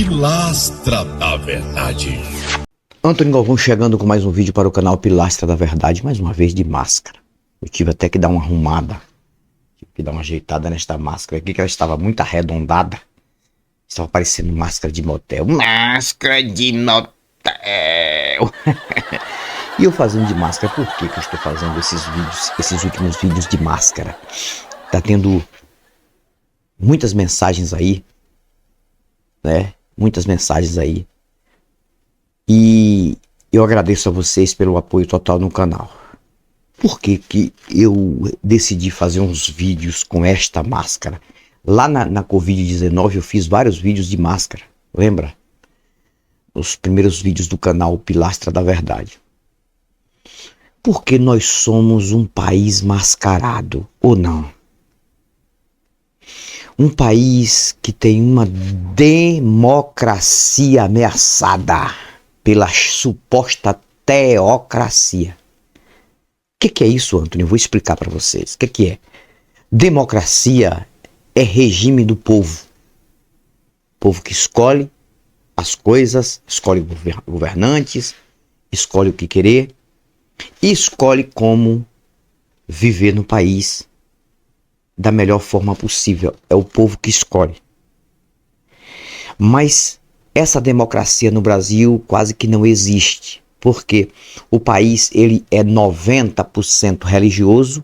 Pilastra da Verdade. Antônio Galvão chegando com mais um vídeo para o canal Pilastra da Verdade, mais uma vez de máscara. Eu tive até que dar uma arrumada, tive que dar uma ajeitada nesta máscara aqui, que ela estava muito arredondada. Estava parecendo máscara de motel. Máscara de motel! E eu fazendo de máscara, por que eu estou fazendo esses vídeos, esses últimos vídeos de máscara? Tá tendo muitas mensagens aí, né? Muitas mensagens aí. E eu agradeço a vocês pelo apoio total no canal. Por que que eu decidi fazer uns vídeos com esta máscara? Lá na Covid-19 eu fiz vários vídeos de máscara, lembra? Os primeiros vídeos do canal Pilastra da Verdade. Porque nós somos um país mascarado, ou não? Um país que tem uma democracia ameaçada pela suposta teocracia. O que é isso, Antônio? Eu vou explicar para vocês. O que é? Democracia é regime do povo. Povo que escolhe as coisas, escolhe governantes, escolhe o que querer e escolhe como viver no país da melhor forma possível. É o povo que escolhe. Mas essa democracia no Brasil quase que não existe, porque o país ele é 90% religioso,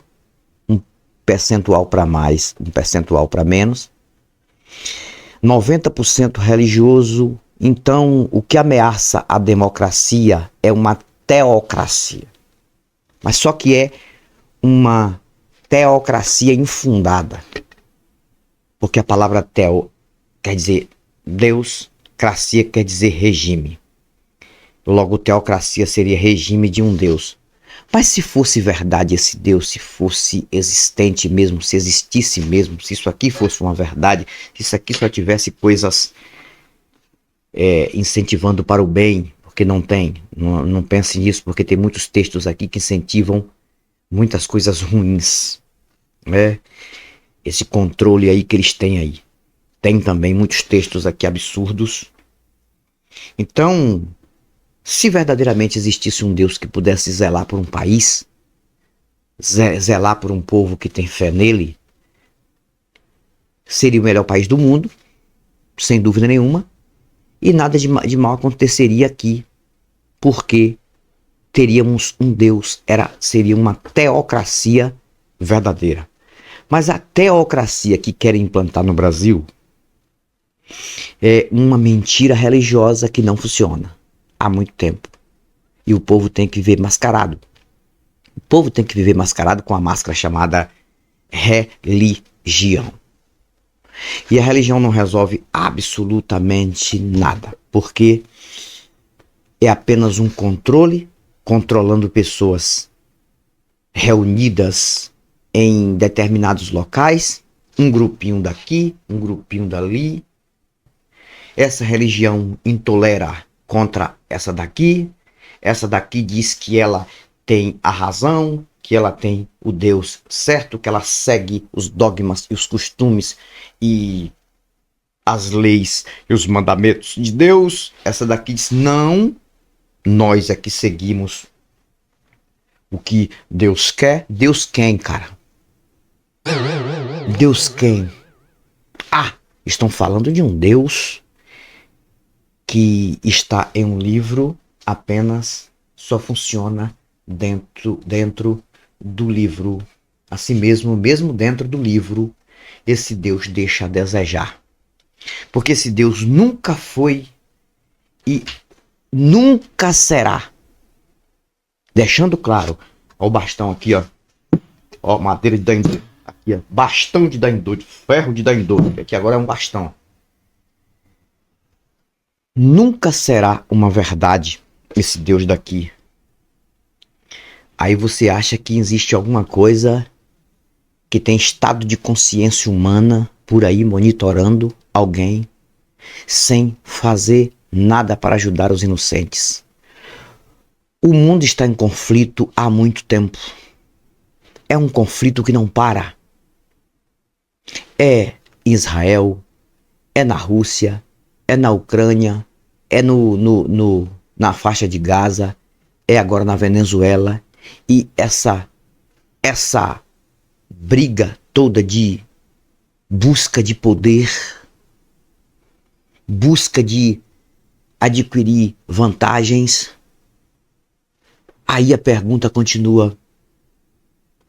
um percentual para mais, um percentual para menos. 90% religioso, então o que ameaça a democracia é uma teocracia. Mas só que é uma teocracia infundada, porque a palavra teo quer dizer Deus, cracia quer dizer regime. Logo, teocracia seria regime de um Deus. Mas se fosse verdade esse Deus, se fosse existente mesmo, se existisse mesmo, se isso aqui fosse uma verdade, se isso aqui só tivesse coisas incentivando para o bem, porque não tem, não pense nisso, porque tem muitos textos aqui que incentivam muitas coisas ruins, né? Esse controle aí que eles têm aí. Tem também muitos textos aqui absurdos. Então, se verdadeiramente existisse um Deus que pudesse zelar por um país, zelar por um povo que tem fé nele, seria o melhor país do mundo, sem dúvida nenhuma, e nada de mal aconteceria aqui, porque teríamos um Deus, seria uma teocracia verdadeira. Mas a teocracia que querem implantar no Brasil é uma mentira religiosa que não funciona há muito tempo. E o povo tem que viver mascarado. O povo tem que viver mascarado com a máscara chamada religião. E a religião não resolve absolutamente nada, porque é apenas um controle, controlando pessoas reunidas em determinados locais, um grupinho daqui, um grupinho dali. Essa religião intolera contra essa daqui diz que ela tem a razão, que ela tem o Deus certo, que ela segue os dogmas e os costumes e as leis e os mandamentos de Deus. Essa daqui diz, não, nós é que seguimos o que Deus quer. Deus quem, cara? Deus quem? Ah, estão falando de um Deus que está em um livro, apenas só funciona dentro do livro. Assim mesmo dentro do livro, esse Deus deixa a desejar. Porque esse Deus nunca foi e nunca será. Deixando claro, ó, o bastão aqui, ó, madeira de dar em doido, aqui, ó, bastão de dar em doido, ferro de dar em doido, aqui agora é um bastão. Nunca será uma verdade esse Deus daqui. Aí você acha que existe alguma coisa que tem estado de consciência humana por aí monitorando alguém sem fazer nada para ajudar os inocentes. O mundo está em conflito há muito tempo. É um conflito que não para. É Israel, é na Rússia, é na Ucrânia, é na faixa de Gaza, é agora na Venezuela. E essa briga toda de busca de poder, busca de adquirir vantagens. Aí a pergunta continua: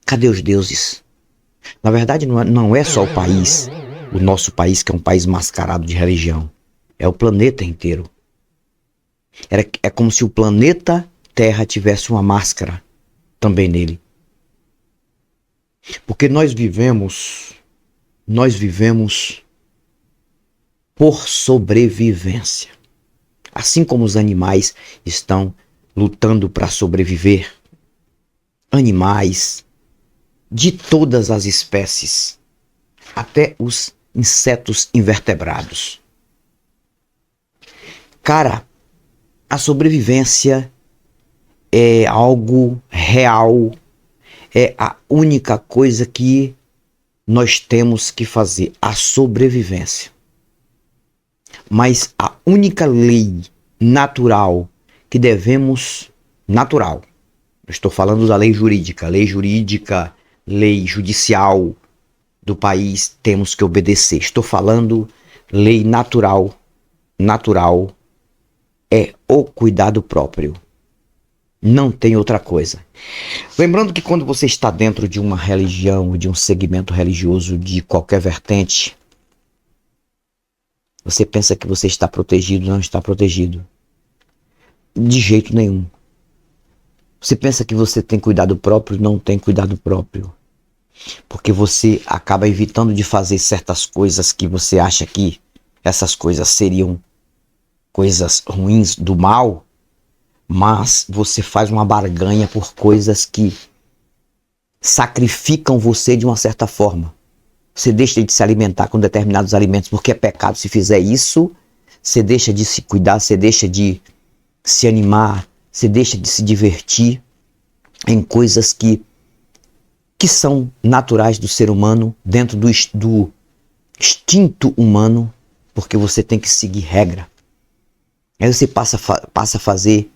cadê os deuses? Na verdade, não é só o país, o nosso país, que é um país mascarado de religião. É o planeta inteiro. É como se o planeta Terra tivesse uma máscara também nele. Porque nós vivemos por sobrevivência. Assim como os animais estão lutando para sobreviver, animais de todas as espécies, até os insetos invertebrados. Cara, a sobrevivência é algo real, é a única coisa que nós temos que fazer, a sobrevivência. Mas a única lei natural que devemos, natural, eu estou falando da lei jurídica, lei judicial do país, temos que obedecer. Estou falando lei natural é o cuidado próprio. Não tem outra coisa. Lembrando que quando você está dentro de uma religião, de um segmento religioso de qualquer vertente, você pensa que você está protegido, não está protegido. De jeito nenhum. Você pensa que você tem cuidado próprio, não tem cuidado próprio. Porque você acaba evitando de fazer certas coisas que você acha que essas coisas seriam coisas ruins do mal, mas você faz uma barganha por coisas que sacrificam você de uma certa forma. Você deixa de se alimentar com determinados alimentos porque é pecado se fizer isso, você deixa de se cuidar, você deixa de se animar, você deixa de se divertir em coisas que são naturais do ser humano, dentro do instinto humano, porque você tem que seguir regra. Aí você passa a fazer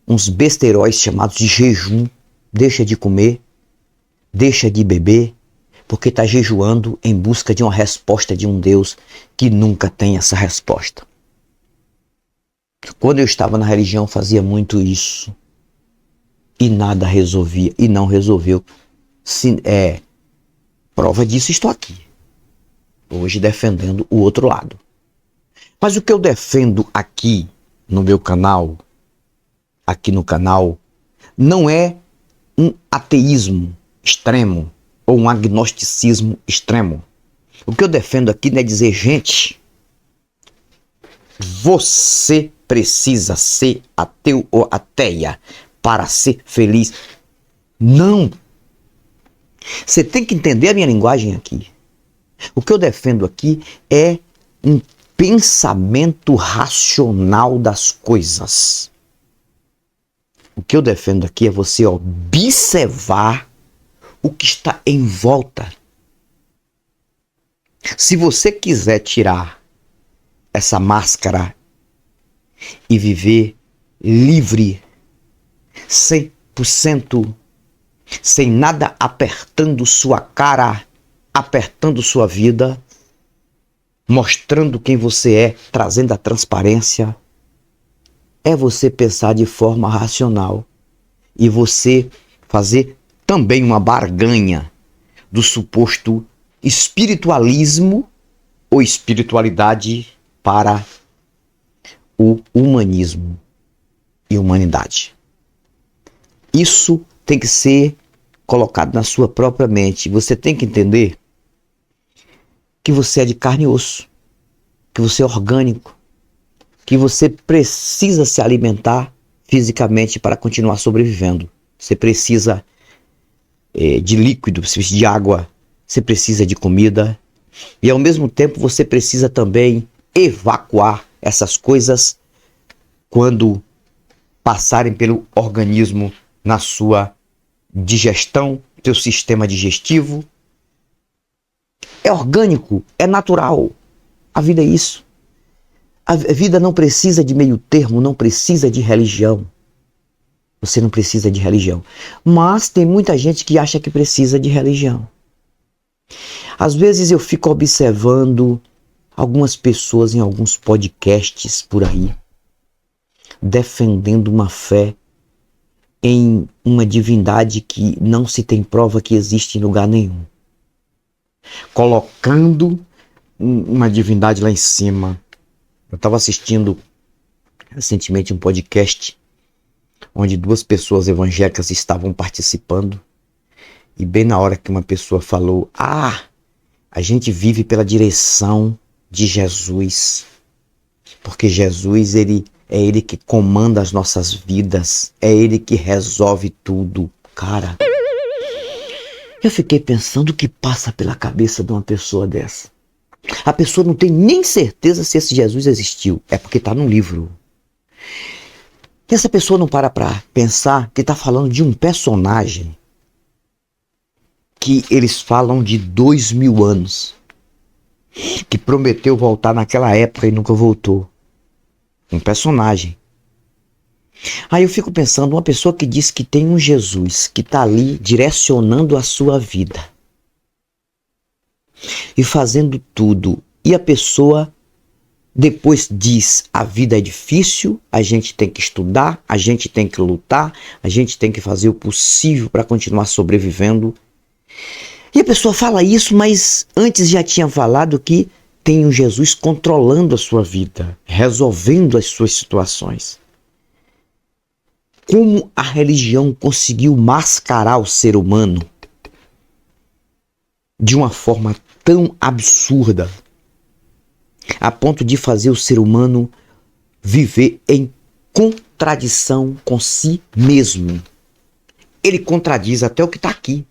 uns besteróis chamados de jejum, deixa de comer, deixa de beber, porque está jejuando em busca de uma resposta de um Deus que nunca tem essa resposta. Quando eu estava na religião, fazia muito isso. E nada resolvia, e não resolveu. Prova disso, estou aqui. Hoje defendendo o outro lado. Mas o que eu defendo aqui no meu canal, não é um ateísmo extremo ou um agnosticismo extremo. O que eu defendo aqui não é dizer, gente, você precisa ser ateu ou ateia para ser feliz. Não! Você tem que entender a minha linguagem aqui. O que eu defendo aqui é um pensamento racional das coisas. O que eu defendo aqui é você observar o que está em volta. Se você quiser tirar essa máscara e viver livre, 100%, sem nada apertando sua cara, apertando sua vida, mostrando quem você é, trazendo a transparência, é você pensar de forma racional e você fazer também uma barganha do suposto espiritualismo ou espiritualidade para o humanismo e humanidade. Isso tem que ser colocado na sua própria mente. Você tem que entender que você é de carne e osso, que você é orgânico, que você precisa se alimentar fisicamente para continuar sobrevivendo. Você precisa de líquido, você precisa de água, você precisa de comida e ao mesmo tempo você precisa também evacuar essas coisas quando passarem pelo organismo na sua digestão, teu sistema digestivo. É orgânico, é natural. A vida é isso. A vida não precisa de meio termo, não precisa de religião. Você não precisa de religião. Mas tem muita gente que acha que precisa de religião. Às vezes eu fico observando algumas pessoas em alguns podcasts por aí, defendendo uma fé em uma divindade que não se tem prova que existe em lugar nenhum. Colocando uma divindade lá em cima. Eu estava assistindo recentemente um podcast onde 2 pessoas evangélicas estavam participando e bem na hora que uma pessoa falou: a gente vive pela direção de Jesus, porque Jesus é Ele que comanda as nossas vidas, é Ele que resolve tudo. Cara, eu fiquei pensando o que passa pela cabeça de uma pessoa dessa. A pessoa não tem nem certeza se esse Jesus existiu, é porque está no livro. E essa pessoa não para pensar que está falando de um personagem que eles falam de 2000 anos, que prometeu voltar naquela época e nunca voltou. Um personagem. Aí eu fico pensando, uma pessoa que diz que tem um Jesus que está ali direcionando a sua vida e fazendo tudo, e a pessoa depois diz: a vida é difícil, a gente tem que estudar, a gente tem que lutar, a gente tem que fazer o possível para continuar sobrevivendo. E a pessoa fala isso, mas antes já tinha falado que tem um Jesus controlando a sua vida, resolvendo as suas situações. Como a religião conseguiu mascarar o ser humano de uma forma tão absurda, a ponto de fazer o ser humano viver em contradição com si mesmo. Ele contradiz até o que está aqui.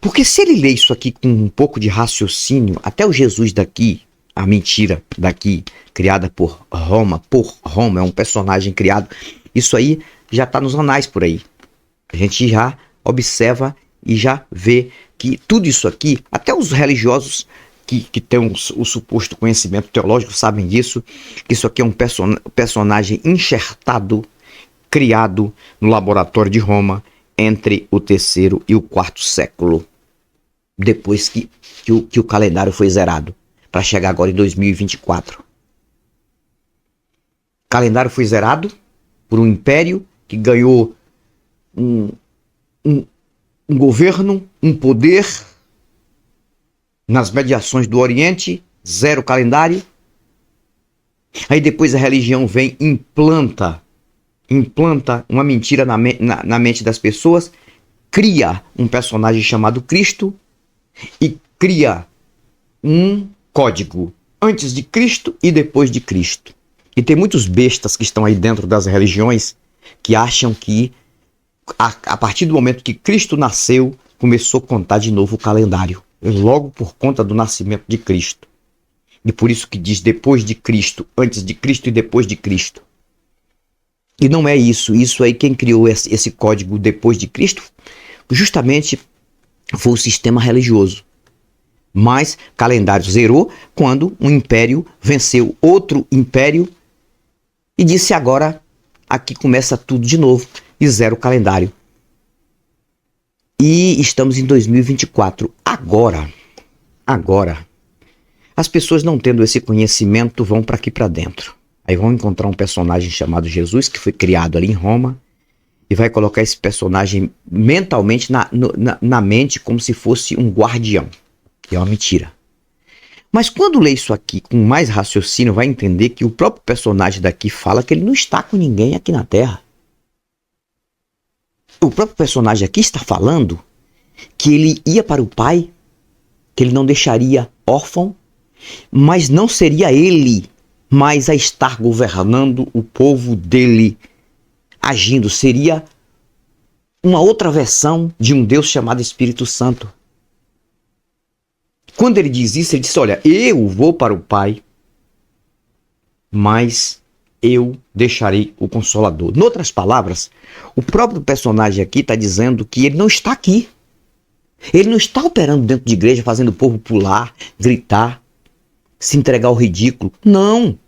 Porque se ele lê isso aqui com um pouco de raciocínio, até o Jesus daqui, a mentira daqui, criada por Roma, é um personagem criado, isso aí já está nos anais por aí. A gente já observa e já vê que tudo isso aqui, até os religiosos que têm o suposto conhecimento teológico sabem disso, que isso aqui é um personagem enxertado, criado no laboratório de Roma entre o 3º e o 4º século, depois que o calendário foi zerado, para chegar agora em 2024. O calendário foi zerado por um império que ganhou um governo, um poder nas mediações do Oriente, zero calendário. Aí depois a religião vem e implanta uma mentira na mente das pessoas, cria um personagem chamado Cristo e cria um código antes de Cristo e depois de Cristo. E tem muitos bestas que estão aí dentro das religiões que acham que a partir do momento que Cristo nasceu, começou a contar de novo o calendário, logo por conta do nascimento de Cristo. E por isso que diz depois de Cristo, antes de Cristo e depois de Cristo. E não é isso. Isso aí, quem criou esse código depois de Cristo, justamente foi o sistema religioso. Mas calendário zerou quando um império venceu outro império e disse: agora aqui começa tudo de novo e zero o calendário. E estamos em 2024. Agora, as pessoas não tendo esse conhecimento vão para aqui para dentro. Aí vão encontrar um personagem chamado Jesus, que foi criado ali em Roma, e vai colocar esse personagem mentalmente na mente como se fosse um guardião, que é uma mentira. Mas quando lê isso aqui com mais raciocínio, vai entender que o próprio personagem daqui fala que ele não está com ninguém aqui na Terra. O próprio personagem aqui está falando que ele ia para o Pai, que ele não deixaria órfão, mas não seria ele mais a estar governando o povo dele, agindo. Seria uma outra versão de um Deus chamado Espírito Santo. Quando ele diz isso, ele diz: olha, eu vou para o Pai, mas eu deixarei o Consolador. Em outras palavras, o próprio personagem aqui está dizendo que ele não está aqui. Ele não está operando dentro de igreja, fazendo o povo pular, gritar, se entregar ao ridículo. Não.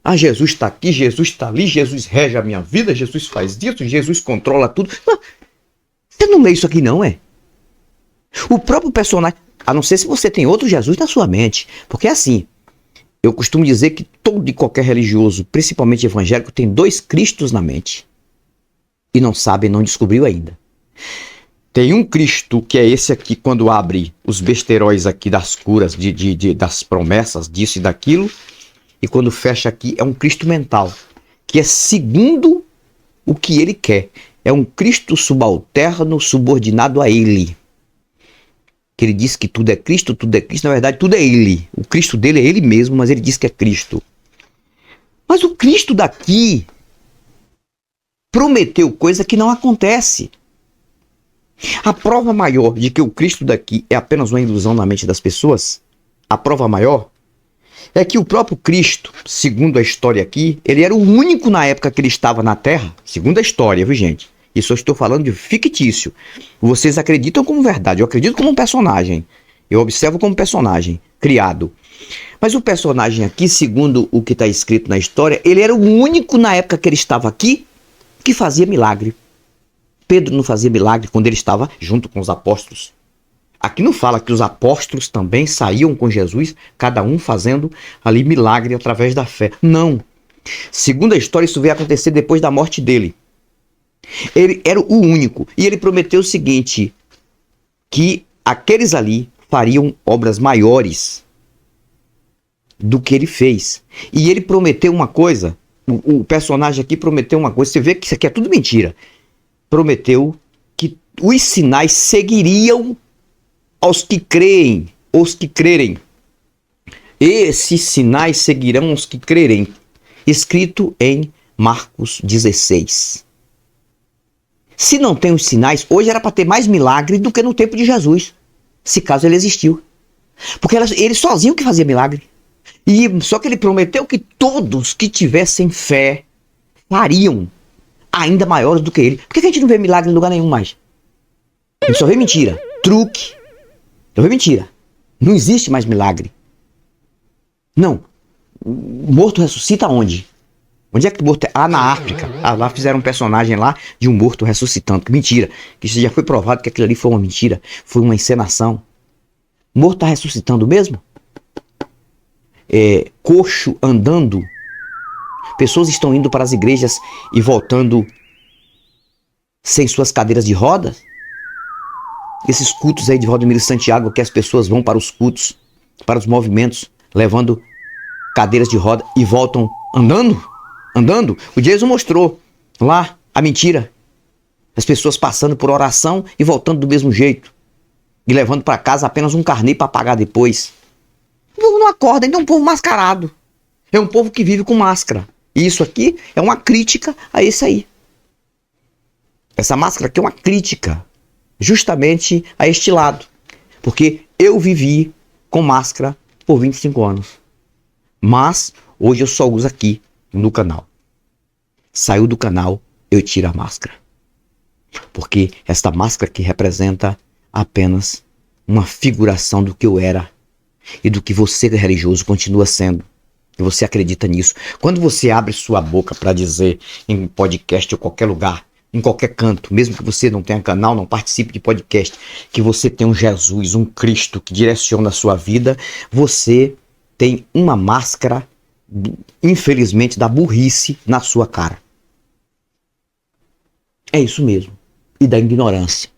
Ah, Jesus está aqui, Jesus está ali, Jesus rege a minha vida, Jesus faz isso, Jesus controla tudo. Mas você não lê isso aqui não, é? O próprio personagem, a não ser se você tem outro Jesus na sua mente, porque é assim, eu costumo dizer que todo e qualquer religioso, principalmente evangélico, tem dois Cristos na mente. E não sabe, não descobriu ainda. Tem um Cristo, que é esse aqui, quando abre os besteróis aqui das curas, das promessas, disso e daquilo. E quando fecha aqui, é um Cristo mental, que é segundo o que ele quer. É um Cristo subalterno, subordinado a ele. Que ele diz que tudo é Cristo, na verdade tudo é ele. O Cristo dele é ele mesmo, mas ele diz que é Cristo. Mas o Cristo daqui prometeu coisa que não acontece. A prova maior de que o Cristo daqui é apenas uma ilusão na mente das pessoas, a prova maior, é que o próprio Cristo, segundo a história aqui, ele era o único na época que ele estava na Terra, segundo a história, viu gente? Isso eu estou falando de fictício. Vocês acreditam como verdade, eu acredito como um personagem. Eu observo como personagem, criado. Mas o personagem aqui, segundo o que está escrito na história, ele era o único na época que ele estava aqui que fazia milagre. Pedro não fazia milagre quando ele estava junto com os apóstolos. Aqui não fala que os apóstolos também saíam com Jesus, cada um fazendo ali milagre através da fé. Não. Segundo a história, isso veio acontecer depois da morte dele. Ele era o único. E ele prometeu o seguinte, que aqueles ali fariam obras maiores do que ele fez. E ele prometeu uma coisa, o personagem aqui prometeu uma coisa, você vê que isso aqui é tudo mentira. Prometeu que os sinais seguiriam aos que creem, os que crerem. Esses sinais seguirão aos que crerem. Escrito em Marcos 16. Se não tem os sinais, hoje era para ter mais milagre do que no tempo de Jesus, se caso ele existiu. Porque ele sozinho que fazia milagre. E só que ele prometeu que todos que tivessem fé fariam ainda maiores do que ele. Por que a gente não vê milagre em lugar nenhum mais? A gente só vê mentira, truque. Só vê mentira. Não existe mais milagre. Não. O morto ressuscita onde? Onde é que o morto... Ah, na África. Ah, lá fizeram um personagem lá de um morto ressuscitando. Que mentira. Que isso já foi provado que aquilo ali foi uma mentira. Foi uma encenação. O morto está ressuscitando mesmo? Coxo andando. Pessoas estão indo para as igrejas e voltando sem suas cadeiras de rodas. Esses cultos aí de Valdemiro Santiago, que as pessoas vão para os cultos, para os movimentos, levando cadeiras de roda e voltam andando. O Jesus mostrou lá a mentira. As pessoas passando por oração e voltando do mesmo jeito. E levando para casa apenas um carnê para pagar depois. O povo não acorda, ainda é um povo mascarado. É um povo que vive com máscara. E isso aqui é uma crítica a esse aí. Essa máscara aqui é uma crítica justamente a este lado. Porque eu vivi com máscara por 25 anos. Mas hoje eu só uso aqui no canal. Saiu do canal, eu tiro a máscara. Porque esta máscara aqui representa apenas uma figuração do que eu era e do que você, religioso, continua sendo. E você acredita nisso. Quando você abre sua boca para dizer em podcast ou qualquer lugar, em qualquer canto, mesmo que você não tenha canal, não participe de podcast, que você tem um Jesus, um Cristo que direciona a sua vida, você tem uma máscara, infelizmente, da burrice na sua cara. É isso mesmo. E da ignorância.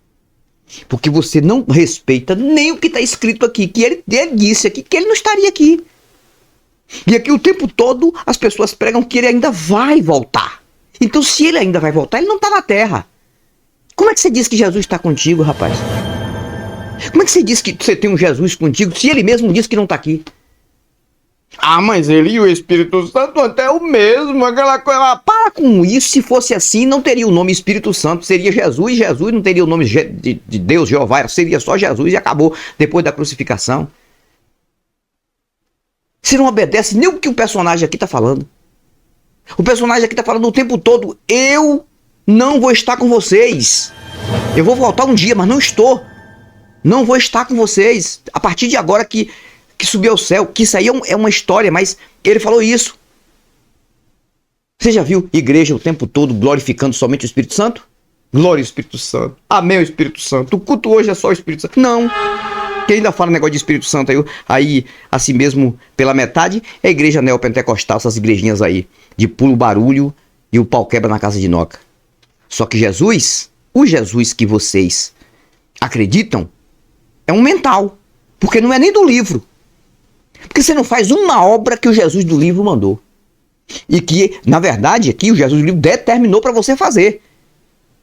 Porque você não respeita nem o que está escrito aqui, que ele disse aqui que ele não estaria aqui. E aqui o tempo todo as pessoas pregam que ele ainda vai voltar. Então se ele ainda vai voltar, ele não está na terra. Como é que você diz que Jesus está contigo, rapaz? Como é que você diz que você tem um Jesus contigo, se ele mesmo diz que não está aqui? Ah, mas ele e o Espírito Santo até o mesmo, aquela coisa. Para com isso, se fosse assim, não teria o nome Espírito Santo, seria Jesus, Jesus não teria o nome de Deus, Jeová, seria só Jesus e acabou depois da crucificação. Você não obedece nem o que o personagem aqui está falando. O personagem aqui está falando o tempo todo, eu não vou estar com vocês. Eu vou voltar um dia, mas não estou. Não vou estar com vocês. A partir de agora que subiu ao céu, que isso aí é uma história, mas ele falou isso. Você já viu igreja o tempo todo glorificando somente o Espírito Santo? Glória ao Espírito Santo. Amém ao Espírito Santo. O culto hoje é só o Espírito Santo. Não. Quem ainda fala negócio de Espírito Santo aí assim mesmo pela metade, é a igreja neopentecostal, essas igrejinhas aí, de pulo barulho e o pau quebra na casa de Noca. Só que Jesus, o Jesus que vocês acreditam, é um mental. Porque não é nem do livro. Porque você não faz uma obra que o Jesus do livro mandou. E que, na verdade, aqui o Jesus do livro determinou para você fazer.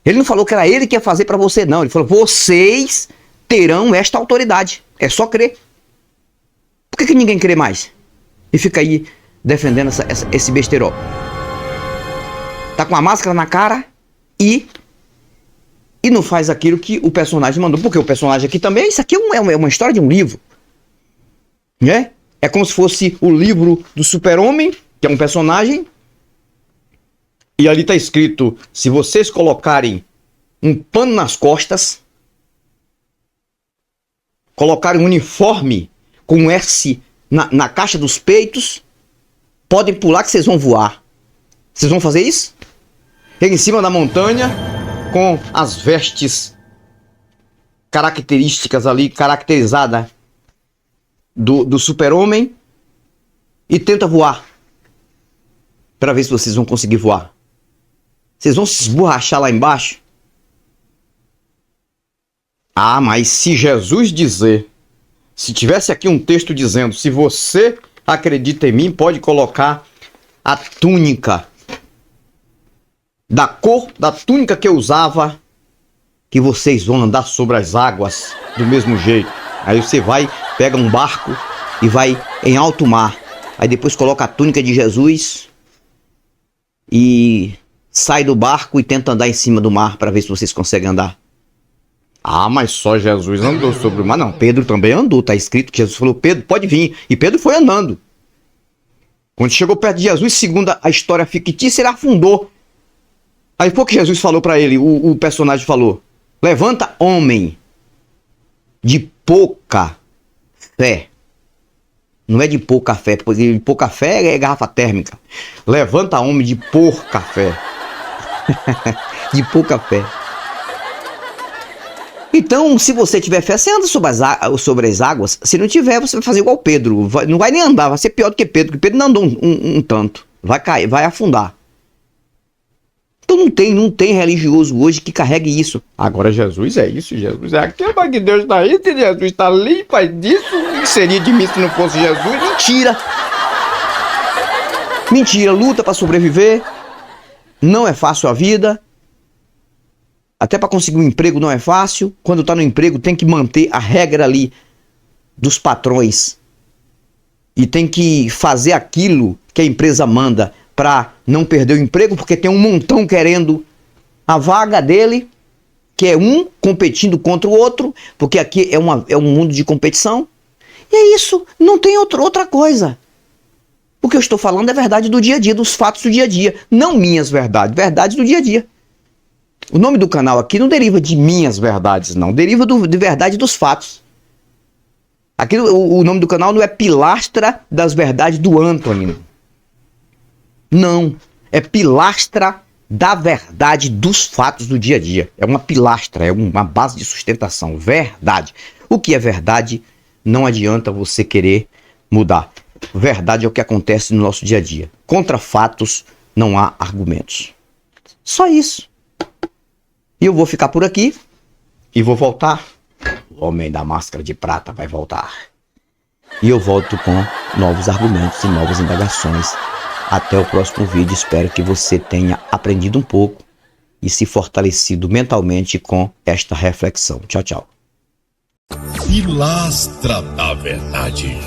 Ele não falou que era ele que ia fazer para você, não. Ele falou, vocês terão esta autoridade. É só crer. Por que ninguém crê mais? E fica aí defendendo esse besterol. Tá com a máscara na cara e não faz aquilo que o personagem mandou. Porque o personagem aqui também, isso aqui é uma história de um livro. Né? É como se fosse o livro do Super-Homem, que é um personagem. E ali tá escrito, se vocês colocarem um pano nas costas, colocarem um uniforme com um S na caixa dos peitos, podem pular que vocês vão voar. Vocês vão fazer isso? Ele em cima da montanha, com as vestes características ali, caracterizada do Super-Homem, e tenta voar. Para ver se vocês vão conseguir voar. Vocês vão se esborrachar lá embaixo? Ah, mas se Jesus dizer, se tivesse aqui um texto dizendo, se você acredita em mim, pode colocar a túnica da cor da túnica que eu usava, que vocês vão andar sobre as águas do mesmo jeito. Aí você vai, pega um barco e vai em alto mar. Aí depois coloca a túnica de Jesus e sai do barco e tenta andar em cima do mar para ver se vocês conseguem andar. Ah, mas só Jesus andou sobre o mar. Não, Pedro também andou. Tá escrito que Jesus falou, Pedro, pode vir. E Pedro foi andando. Quando chegou perto de Jesus, segundo a história fictícia, ele afundou. Aí foi que Jesus falou para ele, o personagem falou, levanta, homem de pouca fé. Não é de pouca fé, porque de pouca fé é garrafa térmica. Levanta, homem de porca fé. De pouca fé. Então, se você tiver fé, você anda sobre as águas. Se não tiver, você vai fazer igual Pedro. Não vai nem andar, vai ser pior do que Pedro. Porque Pedro não andou um tanto. Vai cair, vai afundar. Então não tem religioso hoje que carregue isso. Agora Jesus é isso, Jesus é aquilo, mas que Deus está aí, se Jesus está ali, faz disso. O que seria de mim se não fosse Jesus? Mentira! Mentira, luta para sobreviver. Não é fácil a vida. Até para conseguir um emprego não é fácil. Quando tá no emprego tem que manter a regra ali dos patrões. E tem que fazer aquilo que a empresa manda para não perder o emprego, porque tem um montão querendo a vaga dele, que é um competindo contra o outro, porque aqui é um mundo de competição. E é isso, não tem outra coisa. O que eu estou falando é verdade do dia a dia, dos fatos do dia a dia, não minhas verdades, verdades do dia a dia. O nome do canal aqui não deriva de minhas verdades, não, deriva de verdade dos fatos. Aqui o nome do canal não é Pilastra das Verdades do Anthony. Não, é pilastra da verdade dos fatos do dia a dia. É uma pilastra, é uma base de sustentação, verdade. O que é verdade, não adianta você querer mudar. Verdade é o que acontece no nosso dia a dia. Contra fatos, não há argumentos. Só isso. E eu vou ficar por aqui e vou voltar. O homem da máscara de prata vai voltar. E eu volto com novos argumentos e novas indagações. Até o próximo vídeo, espero que você tenha aprendido um pouco e se fortalecido mentalmente com esta reflexão. Tchau, tchau. Pilastra da Verdade.